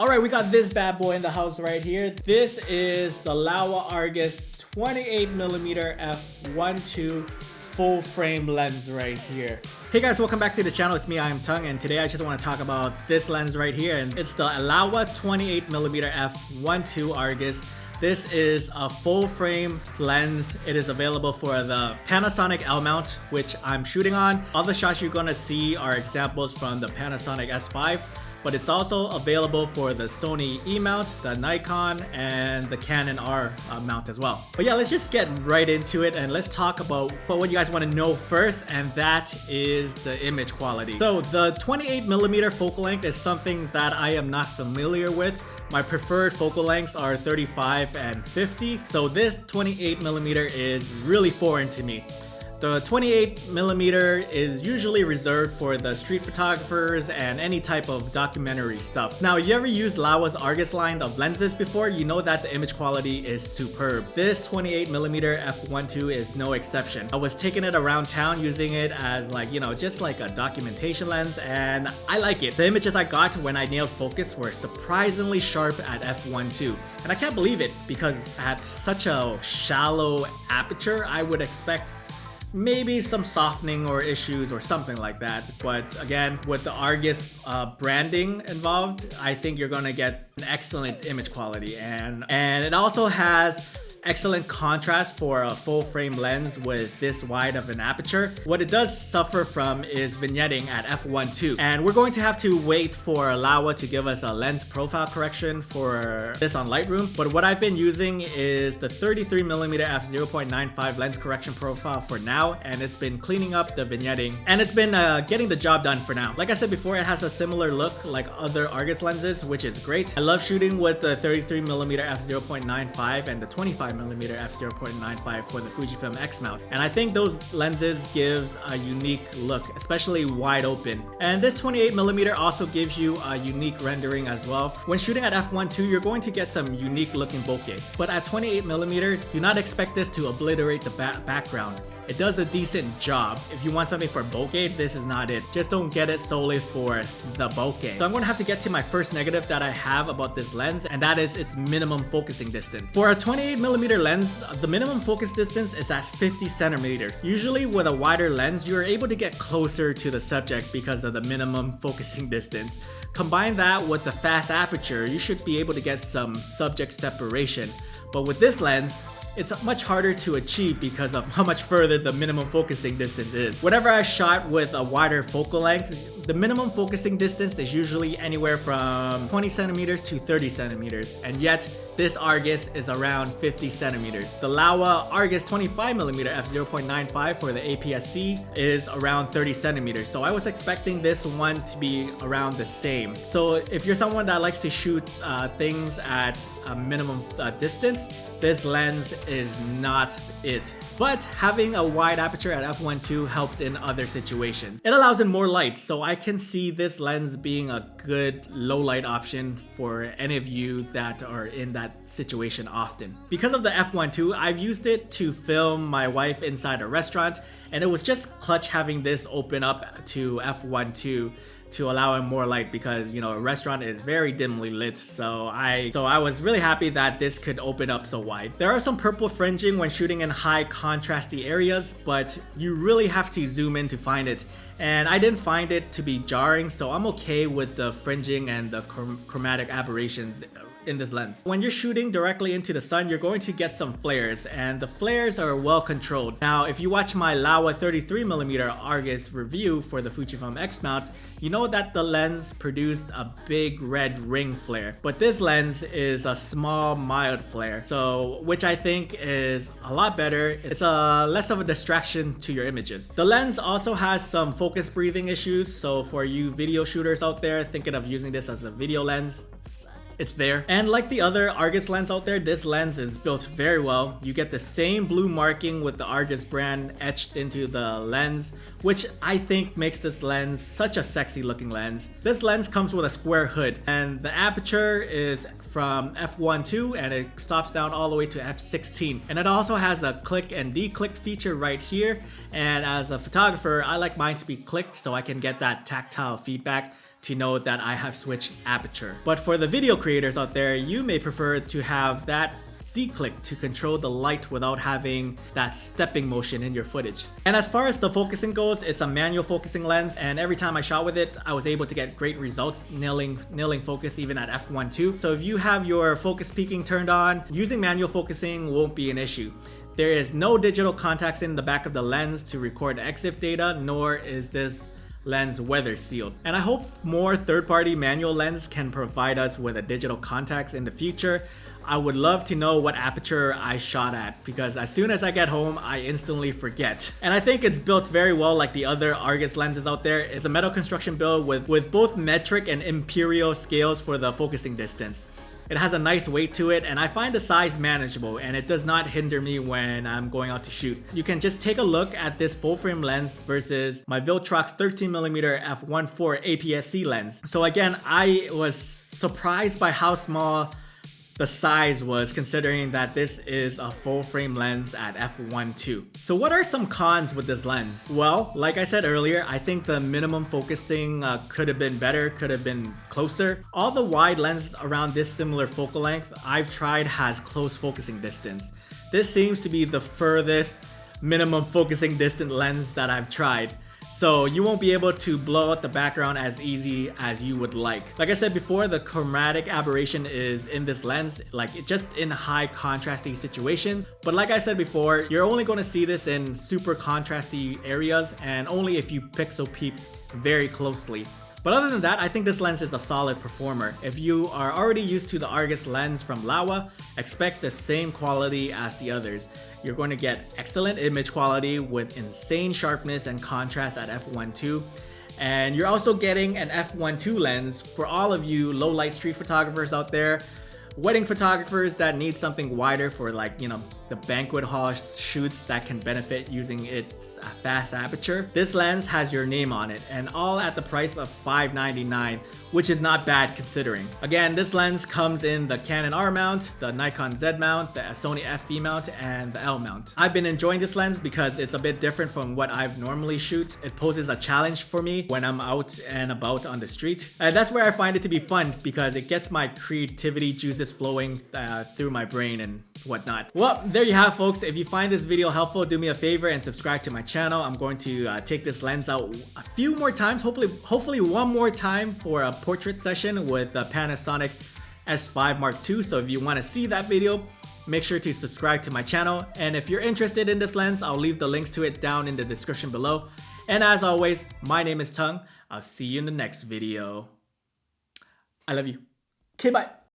Alright, we got this bad boy in the house right here. This is the Laowa Argus 28mm f1.2 full frame lens right here. Hey guys, welcome back to the channel. It's me, Iamtongue, and today I just want to talk about this lens right here, and it's the Laowa 28mm f1.2 Argus. This is a full frame lens. It is available for the Panasonic L mount, which I'm shooting on. All the shots you're gonna see are examples from the Panasonic S5, but it's also available for the Sony E mount, the Nikon, and the Canon R mount as well. But yeah, let's just get right into it and let's talk about what you guys want to know first, and that is the image quality. So the 28mm focal length is something that I am not familiar with. My preferred focal lengths are 35 and 50, so this 28mm is really foreign to me. The 28mm is usually reserved for the street photographers and any type of documentary stuff. Now, you ever used Laowa's Argus line of lenses before? You know that the image quality is superb. This 28mm f1.2 is no exception. I was taking it around town using it as just like a documentation lens, and I like it. The images I got when I nailed focus were surprisingly sharp at f1.2. And I can't believe it, because at such a shallow aperture, I would expect maybe some softening or issues or something like that. But again, with the Argus branding involved, I think you're gonna get an excellent image quality, and it also has excellent contrast for a full frame lens with this wide of an aperture. What it does suffer from is vignetting at f1.2, and we're going to have to wait for Laowa to give us a lens profile correction for this on Lightroom. But what I've been using is the 33mm f0.95 lens correction profile for now, and it's been cleaning up the vignetting, and it's been getting the job done for now. Like I said before, it has a similar look like other Argus lenses, which is great. I love shooting with the 33mm f0.95 and the 25mm f0.95 for the Fujifilm X mount, and I think those lenses gives a unique look, especially wide open. And this 28mm also gives you a unique rendering as well. When shooting at f1.2, you're going to get some unique looking bokeh, but at 28mm, do not expect this to obliterate the background. It does a decent job. If you want something for bokeh, this is not it. Just don't get it solely for the bokeh. So I'm going to have to get to my first negative that I have about this lens, and that is its minimum focusing distance. For a 28mm lens, the minimum focus distance is at 50 centimeters. Usually with a wider lens, you're able to get closer to the subject because of the minimum focusing distance. Combine that with the fast aperture, you should be able to get some subject separation. But with this lens, it's much harder to achieve because of how much further the minimum focusing distance is. Whenever I shot with a wider focal length, the minimum focusing distance is usually anywhere from 20 centimeters to 30 centimeters, and yet this Argus is around 50 centimeters. The Laowa Argus 25mm f0.95 for the APS-C is around 30 centimeters, so I was expecting this one to be around the same. So if you're someone that likes to shoot things at a minimum distance, this lens is not it. But having a wide aperture at f1.2 helps in other situations. It allows in more light, so I can see this lens being a good low light option for any of you that are in that situation often. Because of the f1.2, I've used it to film my wife inside a restaurant, and it was just clutch having this open up to f1.2 to allow in more light, because a restaurant is very dimly lit, so I was really happy that this could open up so wide. There are some purple fringing when shooting in high contrasty areas, but you really have to zoom in to find it, and I didn't find it to be jarring, so I'm okay with the fringing and the chromatic aberrations in this lens. When you're shooting directly into the sun, you're going to get some flares, and the flares are well controlled. Now, if you watch my Laowa 33mm Argus review for the Fujifilm X mount, you know that the lens produced a big red ring flare, but this lens is a small mild flare, so which I think is a lot better. It's less of a distraction to your images. The lens also has some focus breathing issues, so for you video shooters out there thinking of using this as a video lens, it's there. And like the other Argus lens out there, this lens is built very well. You get the same blue marking with the Argus brand etched into the lens, which I think makes this lens such a sexy looking lens. This lens comes with a square hood, and the aperture is from f1.2 and it stops down all the way to f16. And it also has a click and declick feature right here. And as a photographer, I like mine to be clicked so I can get that tactile feedback. to know that I have switched aperture. But for the video creators out there, you may prefer to have that D-click to control the light without having that stepping motion in your footage. And as far as the focusing goes, it's a manual focusing lens, and every time I shot with it, I was able to get great results, nailing focus even at f1.2. So if you have your focus peaking turned on, using manual focusing won't be an issue. There is no digital contacts in the back of the lens to record EXIF data, nor is this lens weather sealed. And I hope more third-party manual lenses can provide us with a digital contacts in the future. I would love to know what aperture I shot at, because as soon as I get home, I instantly forget. And I think it's built very well like the other Argus lenses out there. It's a metal construction build with both metric and imperial scales for the focusing distance. It has a nice weight to it, and I find the size manageable, and it does not hinder me when I'm going out to shoot. You can just take a look at this full frame lens versus my Viltrox 13mm f1.4 APS-C lens. So again, I was surprised by how small the size was, considering that this is a full frame lens at f1.2. So what are some cons with this lens? Well, like I said earlier, I think the minimum focusing could have been better, could have been closer. All the wide lenses around this similar focal length I've tried has close focusing distance. This seems to be the furthest minimum focusing distance lens that I've tried. So you won't be able to blow out the background as easy as you would like. Like I said before, the chromatic aberration is in this lens, like just in high contrasty situations. But like I said before, you're only going to see this in super contrasty areas and only if you pixel peep very closely. But other than that, I think this lens is a solid performer. If you are already used to the Argus lens from Laowa, expect the same quality as the others. You're going to get excellent image quality with insane sharpness and contrast at f1.2. And you're also getting an f1.2 lens for all of you low light street photographers out there, wedding photographers that need something wider for, like, you know, the banquet hall shoots that can benefit using its fast aperture. This lens has your name on it, and all at the price of $599, which is not bad considering. Again, this lens comes in the Canon R mount, the Nikon Z mount, the Sony FE mount, and the L mount. I've been enjoying this lens because it's a bit different from what I've normally shoot. It poses a challenge for me when I'm out and about on the street. And that's where I find it to be fun, because it gets my creativity juices flowing through my brain and whatnot. Well, there you have, folks. If you find this video helpful, do me a favor and subscribe to my channel. I'm going to take this lens out a few more times, hopefully one more time for a portrait session with the Panasonic S5 Mark II. So if you want to see that video, make sure to subscribe to my channel. And if you're interested in this lens, I'll leave the links to it down in the description below. And as always, my name is Tongue. I'll see you in the next video. I love you. Okay, bye.